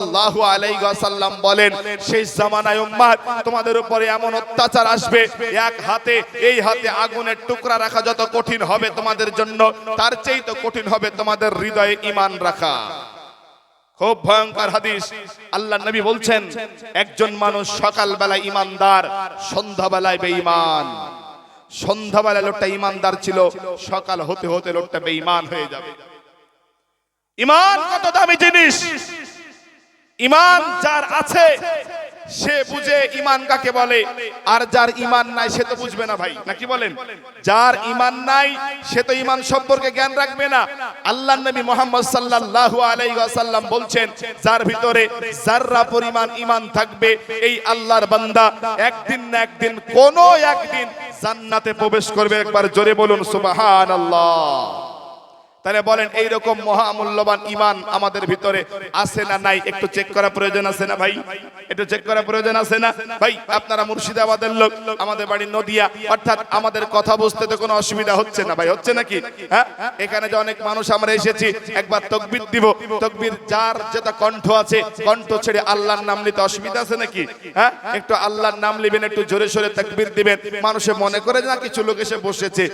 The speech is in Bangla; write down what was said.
সাল্লাল্লাহু আলাইহি ওয়াসাল্লাম বলেন, সেই জামানায় উম্মত তোমাদের উপরে এমন অত্যাচার আসবে, এক হাতে এই হাতে আগুনের টুকরা রাখা যত কঠিন হবে তোমাদের জন্য, তার চেয়ে তো কঠিন হবে তোমাদের হৃদয়ে ঈমান রাখা। খুব ভয়ঙ্কর হাদিস। আল্লাহর নবী বলছেন, একজন মানুষ সকালবেলায় ঈমানদার, সন্ধ্যাবেলায় বেঈমান। সন্ধ্যাবেলায় লোকটা ঈমানদার ছিল, সকাল হতে হতে লোকটা বেঈমান হয়ে যাবে। ঈমান কত দামি জিনিস! ঈমান যার আছে সে বুঝে ঈমান কাকে বলে, আর যার ঈমান নাই সে তো বুঝবে না ভাই, নাকি বলেন? যার ঈমান নাই সে তো ঈমান সম্পর্কে জ্ঞান রাখবে না। আল্লাহর নবী মুহাম্মদ সাল্লাল্লাহু আলাইহি ওয়াসাল্লাম বলছেন, যার ভিতরে যাররা পরিমাণ ঈমান থাকবে, এই আল্লাহর বান্দা একদিন না একদিন কোনো একদিন জান্নাতে প্রবেশ করবে। একবার জোরে বলুন সুবহানাল্লাহ। তাহলে বলেন, এইরকম মহামূল্যবান ঈমান আমাদের ভিতরে আছে না নাই? একটু চেক করা প্রয়োজন আছে না ভাই? একটু চেক করা প্রয়োজন আছে না ভাই? আপনারা মুর্শিদাবাদের লোক, আমাদের বাড়ি নদিয়া, অর্থাৎ আমাদের কথা বুঝতে তো কোনো অসুবিধা হচ্ছে না ভাই, হচ্ছে নাকি? হ্যাঁ, এখানে যে অনেক মানুষ আমরা এসেছি, একবার তাকবীর দিব। তাকবীর যার যেটা কণ্ঠ আছে, কণ্ঠ ছেড়ে আল্লাহর নাম নিতে অসুবিধা আছে নাকি? হ্যাঁ, একটু আল্লাহর নাম নেবেন, একটু জোরে সোরে তাকবীর দিবেন। মানুষে মনে করে না কিছু লোক এসে বসেছে।